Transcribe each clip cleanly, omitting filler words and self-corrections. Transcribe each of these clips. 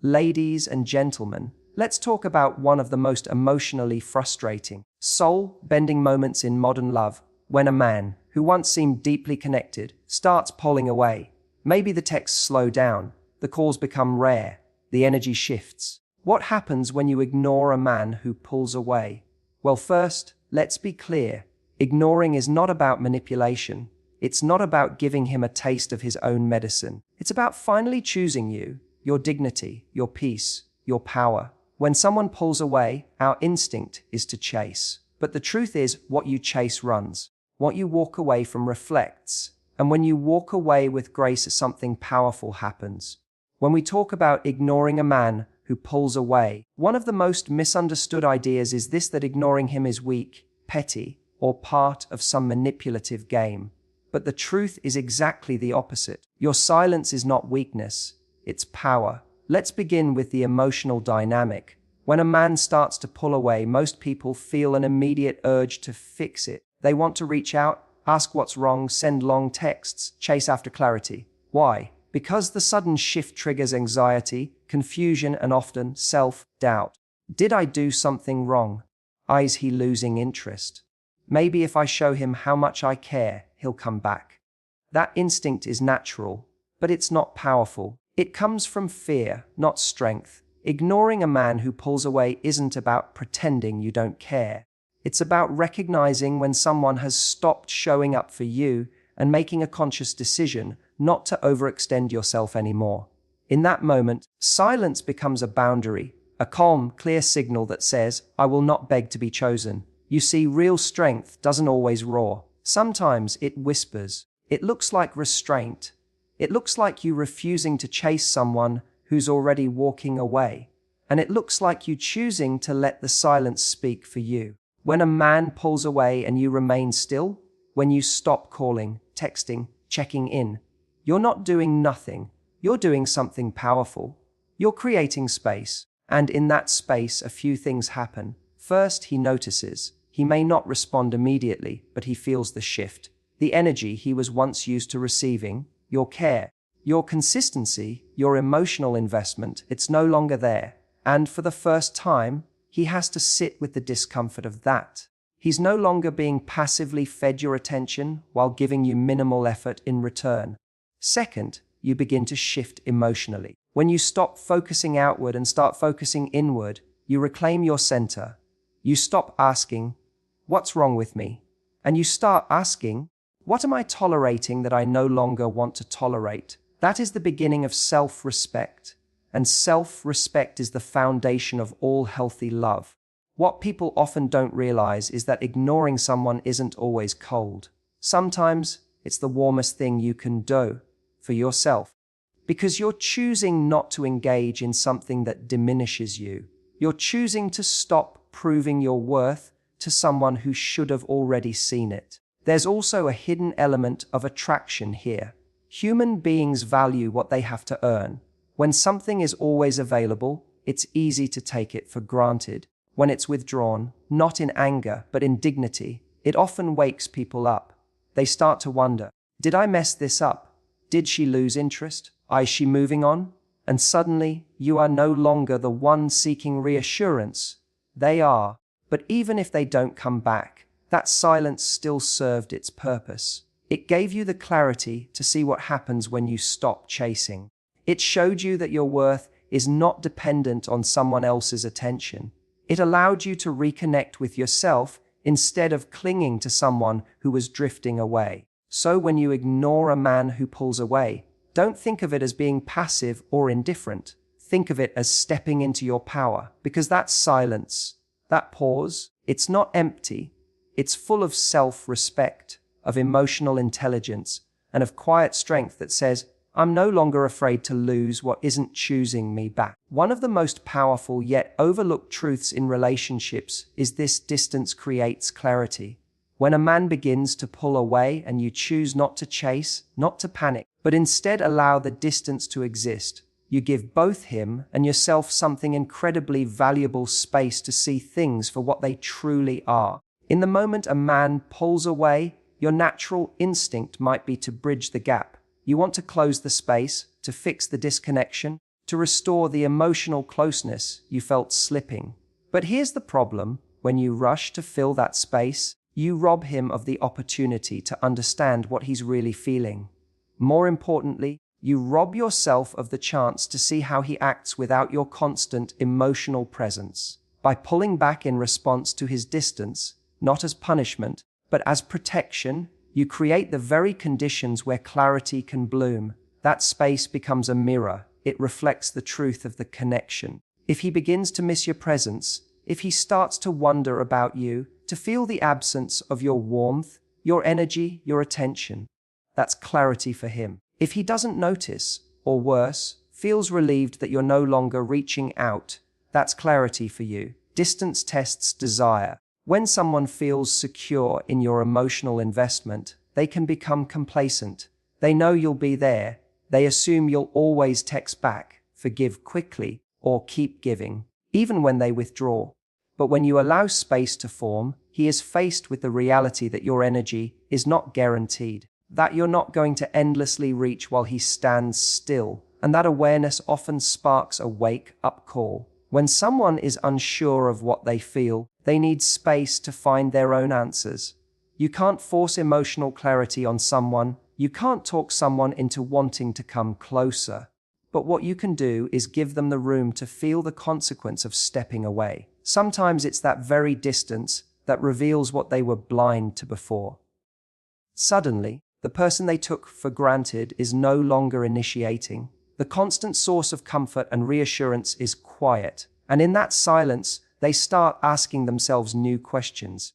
Ladies and gentlemen, let's talk about one of the most emotionally frustrating, soul-bending moments in modern love, when a man, who once seemed deeply connected, starts pulling away. Maybe the texts slow down, the calls become rare, the energy shifts. What happens when you ignore a man who pulls away? Well, first, let's be clear. Ignoring is not about manipulation. It's not about giving him a taste of his own medicine. It's about finally choosing you, your dignity, your peace, your power. When someone pulls away, our instinct is to chase. But the truth is, what you chase runs. What you walk away from reflects. And when you walk away with grace, something powerful happens. When we talk about ignoring a man who pulls away, one of the most misunderstood ideas is this: that ignoring him is weak, petty, or part of some manipulative game. But the truth is exactly the opposite. Your silence is not weakness, it's power. Let's begin with the emotional dynamic. When a man starts to pull away, most people feel an immediate urge to fix it. They want to reach out, ask what's wrong, send long texts, chase after clarity. Why? Because the sudden shift triggers anxiety, confusion, and often self-doubt. Did I do something wrong? Is he losing interest? Maybe if I show him how much I care, he'll come back. That instinct is natural, but it's not powerful. It comes from fear, not strength. Ignoring a man who pulls away isn't about pretending you don't care. It's about recognizing when someone has stopped showing up for you and making a conscious decision not to overextend yourself anymore. In that moment, silence becomes a boundary, a calm, clear signal that says, I will not beg to be chosen. You see, real strength doesn't always roar. Sometimes it whispers. It looks like restraint. It looks like you refusing to chase someone who's already walking away. And it looks like you choosing to let the silence speak for you. When a man pulls away and you remain still, when you stop calling, texting, checking in, you're not doing nothing. You're doing something powerful. You're creating space. And in that space, a few things happen. First, he notices. He may not respond immediately, but he feels the shift. The energy he was once used to receiving, your care, your consistency, your emotional investment, it's no longer there. And for the first time, he has to sit with the discomfort of that. He's no longer being passively fed your attention while giving you minimal effort in return. Second, you begin to shift emotionally. When you stop focusing outward and start focusing inward, you reclaim your center. You stop asking, what's wrong with me? And you start asking, what am I tolerating that I no longer want to tolerate? That is the beginning of self-respect. And self-respect is the foundation of all healthy love. What people often don't realize is that ignoring someone isn't always cold. Sometimes it's the warmest thing you can do for yourself. Because you're choosing not to engage in something that diminishes you. You're choosing to stop proving your worth to someone who should have already seen it. There's also a hidden element of attraction here. Human beings value what they have to earn. When something is always available, it's easy to take it for granted. When it's withdrawn, not in anger, but in dignity, it often wakes people up. They start to wonder, did I mess this up? Did she lose interest? Is she moving on? And suddenly, you are no longer the one seeking reassurance. They are. But even if they don't come back, that silence still served its purpose. It gave you the clarity to see what happens when you stop chasing. It showed you that your worth is not dependent on someone else's attention. It allowed you to reconnect with yourself instead of clinging to someone who was drifting away. So when you ignore a man who pulls away, don't think of it as being passive or indifferent. Think of it as stepping into your power, because that silence, that pause, it's not empty. It's full of self-respect, of emotional intelligence, and of quiet strength that says, I'm no longer afraid to lose what isn't choosing me back. One of the most powerful yet overlooked truths in relationships is this: distance creates clarity. When a man begins to pull away and you choose not to chase, not to panic, but instead allow the distance to exist, you give both him and yourself something incredibly valuable: space to see things for what they truly are. In the moment a man pulls away, your natural instinct might be to bridge the gap. You want to close the space, to fix the disconnection, to restore the emotional closeness you felt slipping. But here's the problem: when you rush to fill that space, you rob him of the opportunity to understand what he's really feeling. More importantly, you rob yourself of the chance to see how he acts without your constant emotional presence. By pulling back in response to his distance, not as punishment, but as protection, you create the very conditions where clarity can bloom. That space becomes a mirror. It reflects the truth of the connection. If he begins to miss your presence, if he starts to wonder about you, to feel the absence of your warmth, your energy, your attention, that's clarity for him. If he doesn't notice, or worse, feels relieved that you're no longer reaching out, that's clarity for you. Distance tests desire. When someone feels secure in your emotional investment, they can become complacent. They know you'll be there. They assume you'll always text back, forgive quickly, or keep giving, even when they withdraw. But when you allow space to form, he is faced with the reality that your energy is not guaranteed, that you're not going to endlessly reach while he stands still, and that awareness often sparks a wake-up call. When someone is unsure of what they feel, they need space to find their own answers. You can't force emotional clarity on someone. You can't talk someone into wanting to come closer. But what you can do is give them the room to feel the consequence of stepping away. Sometimes it's that very distance that reveals what they were blind to before. Suddenly, the person they took for granted is no longer initiating. The constant source of comfort and reassurance is quiet, and in that silence, they start asking themselves new questions.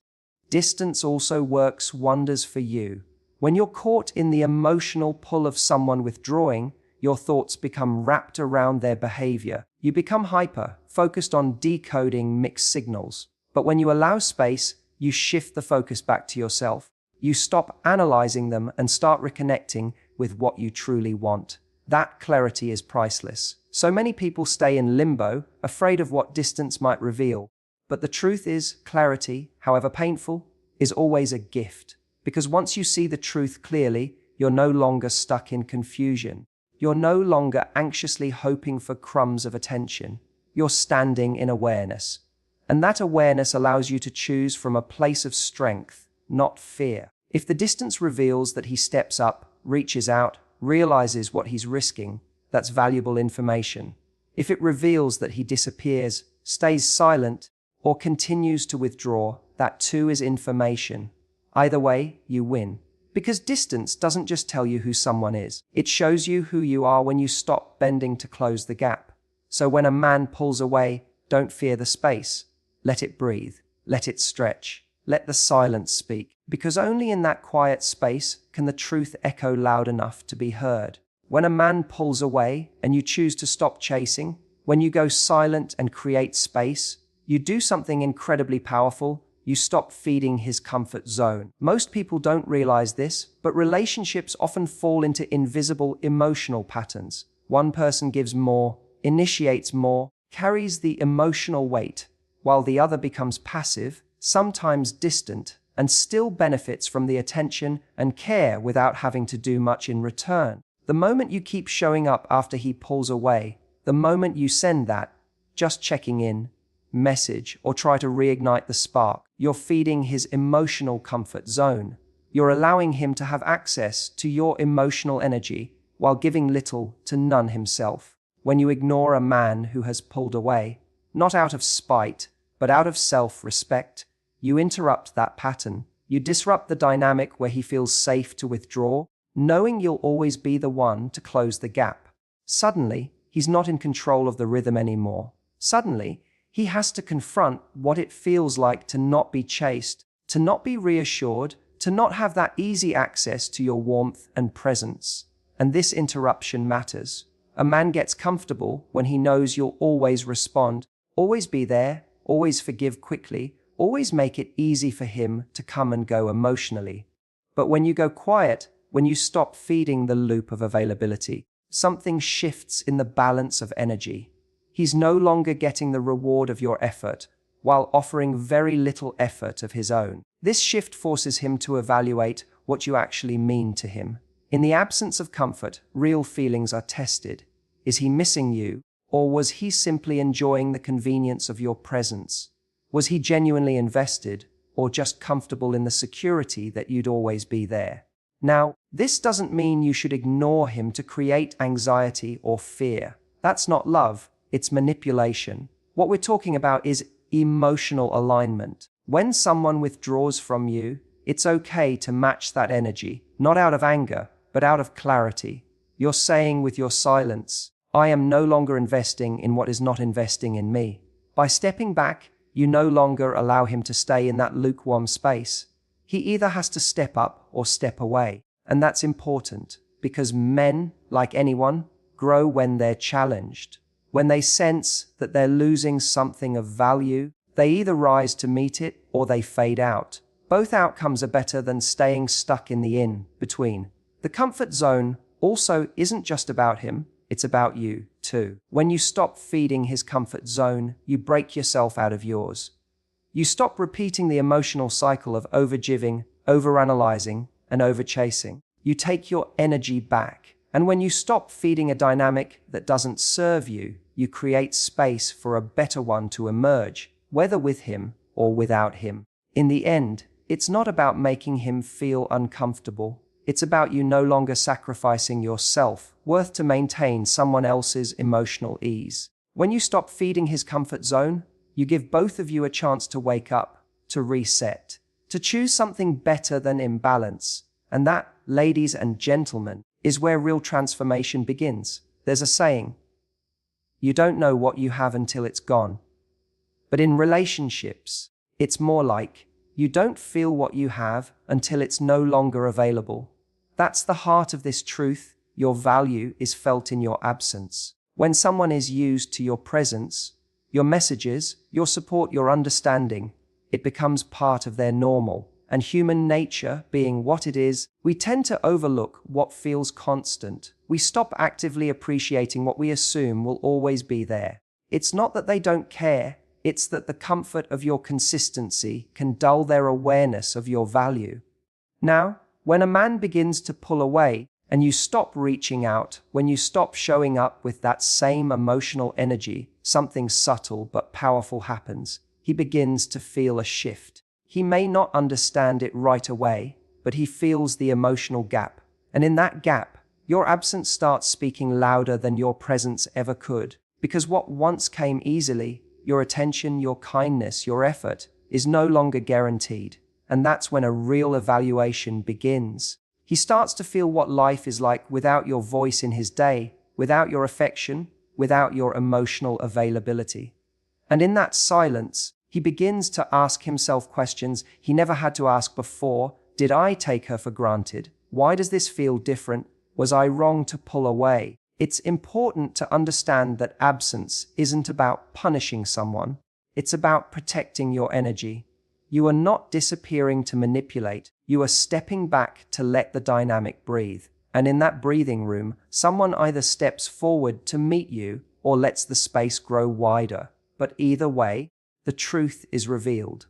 Distance also works wonders for you. When you're caught in the emotional pull of someone withdrawing, your thoughts become wrapped around their behavior. You become hyper, focused on decoding mixed signals. But when you allow space, you shift the focus back to yourself. You stop analyzing them and start reconnecting with what you truly want. That clarity is priceless. So many people stay in limbo, afraid of what distance might reveal. But the truth is, clarity, however painful, is always a gift. Because once you see the truth clearly, you're no longer stuck in confusion. You're no longer anxiously hoping for crumbs of attention. You're standing in awareness. And that awareness allows you to choose from a place of strength, not fear. If the distance reveals that he steps up, reaches out, realizes what he's risking, that's valuable information. If it reveals that he disappears, stays silent, or continues to withdraw, that too is information. Either way, you win. Because distance doesn't just tell you who someone is. It shows you who you are when you stop bending to close the gap. So when a man pulls away, don't fear the space. Let it breathe. Let it stretch. Let the silence speak. Because only in that quiet space can the truth echo loud enough to be heard. When a man pulls away and you choose to stop chasing, when you go silent and create space, you do something incredibly powerful. You stop feeding his comfort zone. Most people don't realize this, but relationships often fall into invisible emotional patterns. One person gives more, initiates more, carries the emotional weight, while the other becomes passive, sometimes distant, and still benefits from the attention and care without having to do much in return. The moment you keep showing up after he pulls away, the moment you send that, just checking in, message, or try to reignite the spark, you're feeding his emotional comfort zone. You're allowing him to have access to your emotional energy while giving little to none himself. When you ignore a man who has pulled away, not out of spite, but out of self-respect, you interrupt that pattern. You disrupt the dynamic where he feels safe to withdraw, knowing you'll always be the one to close the gap. Suddenly, he's not in control of the rhythm anymore. Suddenly, he has to confront what it feels like to not be chased, to not be reassured, to not have that easy access to your warmth and presence. And this interruption matters. A man gets comfortable when he knows you'll always respond, always be there, always forgive quickly, always make it easy for him to come and go emotionally. But when you go quiet, when you stop feeding the loop of availability, something shifts in the balance of energy. He's no longer getting the reward of your effort, while offering very little effort of his own. This shift forces him to evaluate what you actually mean to him. In the absence of comfort, real feelings are tested. Is he missing you, or was he simply enjoying the convenience of your presence? Was he genuinely invested, or just comfortable in the security that you'd always be there? Now, this doesn't mean you should ignore him to create anxiety or fear. That's not love, it's manipulation. What we're talking about is emotional alignment. When someone withdraws from you, it's okay to match that energy, not out of anger, but out of clarity. You're saying with your silence, I am no longer investing in what is not investing in me. By stepping back, you no longer allow him to stay in that lukewarm space. He either has to step up or step away. And that's important, because men, like anyone, grow when they're challenged. When they sense that they're losing something of value, they either rise to meet it or they fade out. Both outcomes are better than staying stuck in the in-between. The comfort zone also isn't just about him, it's about you too. When you stop feeding his comfort zone, you break yourself out of yours. You stop repeating the emotional cycle of overgiving, overanalyzing, and overchasing. You take your energy back. And when you stop feeding a dynamic that doesn't serve you, you create space for a better one to emerge, whether with him or without him. In the end, it's not about making him feel uncomfortable. It's about you no longer sacrificing your self-worth to maintain someone else's emotional ease. When you stop feeding his comfort zone, you give both of you a chance to wake up, to reset, to choose something better than imbalance. And that, ladies and gentlemen, is where real transformation begins. There's a saying, you don't know what you have until it's gone. But in relationships, it's more like, you don't feel what you have until it's no longer available. That's the heart of this truth. Your value is felt in your absence. When someone is used to your presence, your messages, your support, your understanding, it becomes part of their normal. And human nature being what it is, we tend to overlook what feels constant. We stop actively appreciating what we assume will always be there. It's not that they don't care, it's that the comfort of your consistency can dull their awareness of your value. Now, when a man begins to pull away, and you stop reaching out, when you stop showing up with that same emotional energy, something subtle but powerful happens. He begins to feel a shift. He may not understand it right away, but he feels the emotional gap. And in that gap, your absence starts speaking louder than your presence ever could. Because what once came easily, your attention, your kindness, your effort, is no longer guaranteed. And that's when a real evaluation begins. He starts to feel what life is like without your voice in his day, without your affection, without your emotional availability. And in that silence, he begins to ask himself questions he never had to ask before. Did I take her for granted? Why does this feel different? Was I wrong to pull away? It's important to understand that absence isn't about punishing someone. It's about protecting your energy. You are not disappearing to manipulate. You are stepping back to let the dynamic breathe. And in that breathing room, someone either steps forward to meet you or lets the space grow wider. But either way, the truth is revealed.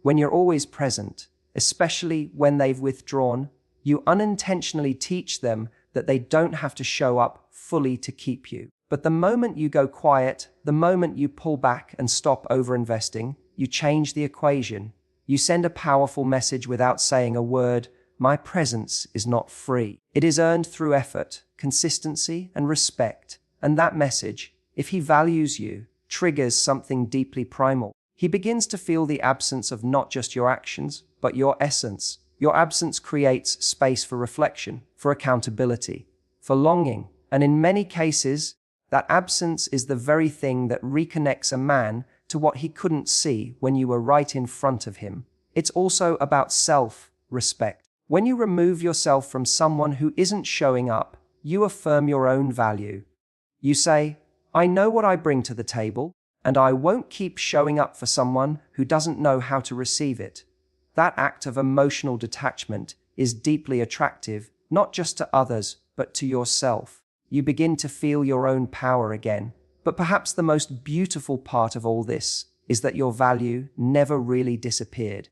When you're always present, especially when they've withdrawn, you unintentionally teach them that they don't have to show up fully to keep you. But the moment you go quiet, the moment you pull back and stop overinvesting, you change the equation. You send a powerful message without saying a word. My presence is not free. It is earned through effort, consistency, and respect. And that message, if he values you, triggers something deeply primal. He begins to feel the absence of not just your actions, but your essence. Your absence creates space for reflection, for accountability, for longing. And in many cases, that absence is the very thing that reconnects a man to what he couldn't see when you were right in front of him. It's also about self-respect. When you remove yourself from someone who isn't showing up, you affirm your own value. You say, I know what I bring to the table, and I won't keep showing up for someone who doesn't know how to receive it. That act of emotional detachment is deeply attractive, not just to others, but to yourself. You begin to feel your own power again. But perhaps the most beautiful part of all this is that your value never really disappeared.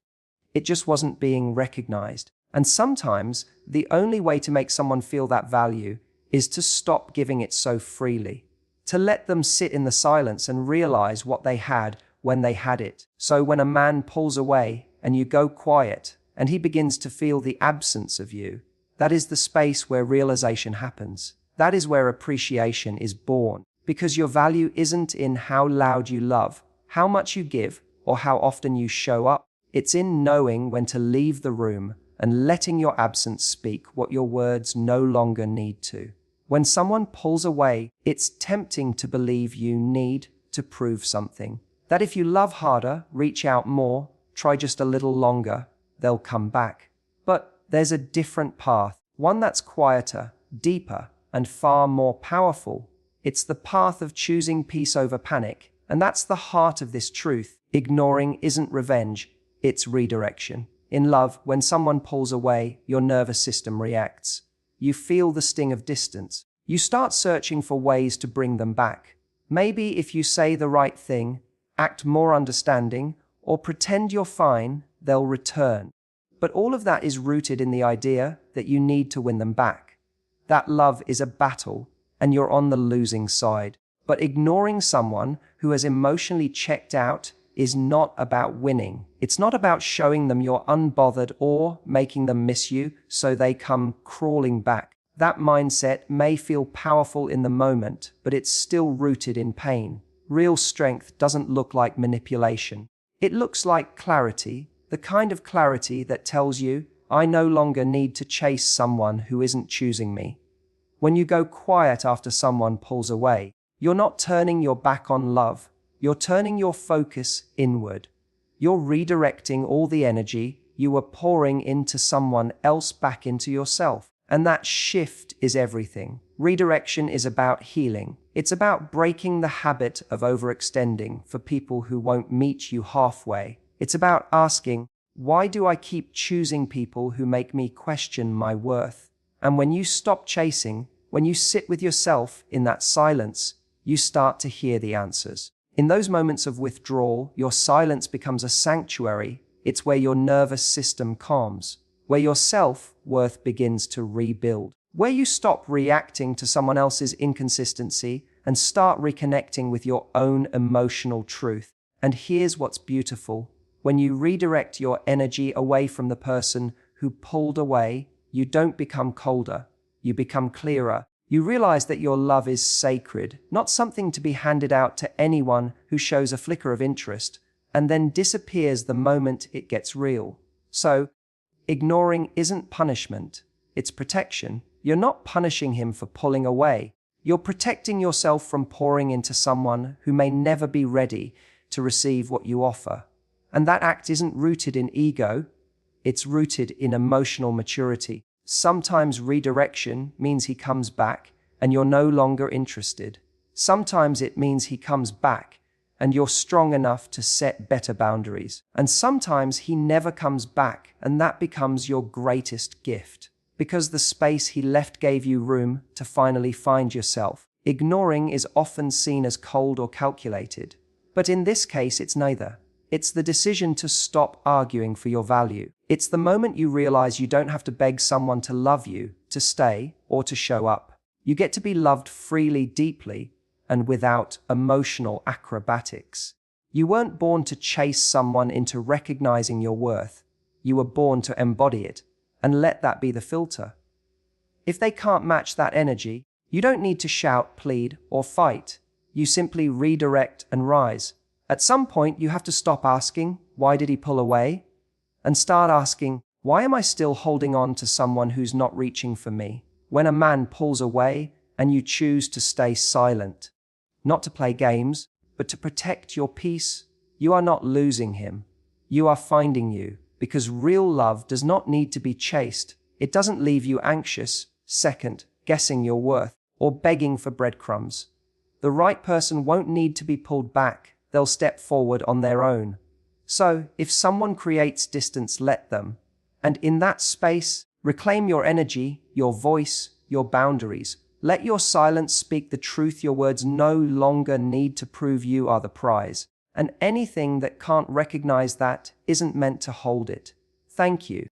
It just wasn't being recognized. And sometimes the only way to make someone feel that value is to stop giving it so freely, to let them sit in the silence and realize what they had when they had it. So when a man pulls away and you go quiet and he begins to feel the absence of you, that is the space where realization happens. That is where appreciation is born, because your value isn't in how loud you love, how much you give, or how often you show up. It's in knowing when to leave the room and letting your absence speak what your words no longer need to. When someone pulls away, it's tempting to believe you need to prove something. That if you love harder, reach out more, try just a little longer, they'll come back. But there's a different path, one that's quieter, deeper, and far more powerful. It's the path of choosing peace over panic, and that's the heart of this truth. Ignoring isn't revenge, it's redirection. In love, when someone pulls away, your nervous system reacts. You feel the sting of distance. You start searching for ways to bring them back. Maybe if you say the right thing, act more understanding, or pretend you're fine, they'll return. But all of that is rooted in the idea that you need to win them back. That love is a battle, and you're on the losing side. But ignoring someone who has emotionally checked out is not about winning. It's not about showing them you're unbothered or making them miss you so they come crawling back. That mindset may feel powerful in the moment, but it's still rooted in pain. Real strength doesn't look like manipulation. It looks like clarity, the kind of clarity that tells you, I no longer need to chase someone who isn't choosing me. When you go quiet after someone pulls away, you're not turning your back on love. You're turning your focus inward. You're redirecting all the energy you were pouring into someone else back into yourself. And that shift is everything. Redirection is about healing. It's about breaking the habit of overextending for people who won't meet you halfway. It's about asking, why do I keep choosing people who make me question my worth? And when you stop chasing, when you sit with yourself in that silence, you start to hear the answers. In those moments of withdrawal, your silence becomes a sanctuary. It's where your nervous system calms, where your self-worth begins to rebuild, where you stop reacting to someone else's inconsistency and start reconnecting with your own emotional truth. And here's what's beautiful. When you redirect your energy away from the person who pulled away, you don't become colder, you become clearer. You realize that your love is sacred, not something to be handed out to anyone who shows a flicker of interest and then disappears the moment it gets real. So, ignoring isn't punishment, it's protection. You're not punishing him for pulling away. You're protecting yourself from pouring into someone who may never be ready to receive what you offer. And that act isn't rooted in ego, it's rooted in emotional maturity. Sometimes redirection means he comes back and you're no longer interested. Sometimes it means he comes back and you're strong enough to set better boundaries. And sometimes he never comes back and that becomes your greatest gift, because the space he left gave you room to finally find yourself. Ignoring is often seen as cold or calculated, but in this case it's neither. It's the decision to stop arguing for your value. It's the moment you realize you don't have to beg someone to love you, to stay, or to show up. You get to be loved freely, deeply, and without emotional acrobatics. You weren't born to chase someone into recognizing your worth. You were born to embody it, and let that be the filter. If they can't match that energy, you don't need to shout, plead, or fight. You simply redirect and rise. At some point, you have to stop asking, why did he pull away? And start asking, why am I still holding on to someone who's not reaching for me? When a man pulls away and you choose to stay silent, not to play games, but to protect your peace, you are not losing him. You are finding you, because real love does not need to be chased. It doesn't leave you anxious, second, guessing your worth, or begging for breadcrumbs. The right person won't need to be pulled back. They'll step forward on their own. So, if someone creates distance, let them. And in that space, reclaim your energy, your voice, your boundaries. Let your silence speak the truth. Your words no longer need to prove you are the prize. And anything that can't recognize that isn't meant to hold it. Thank you.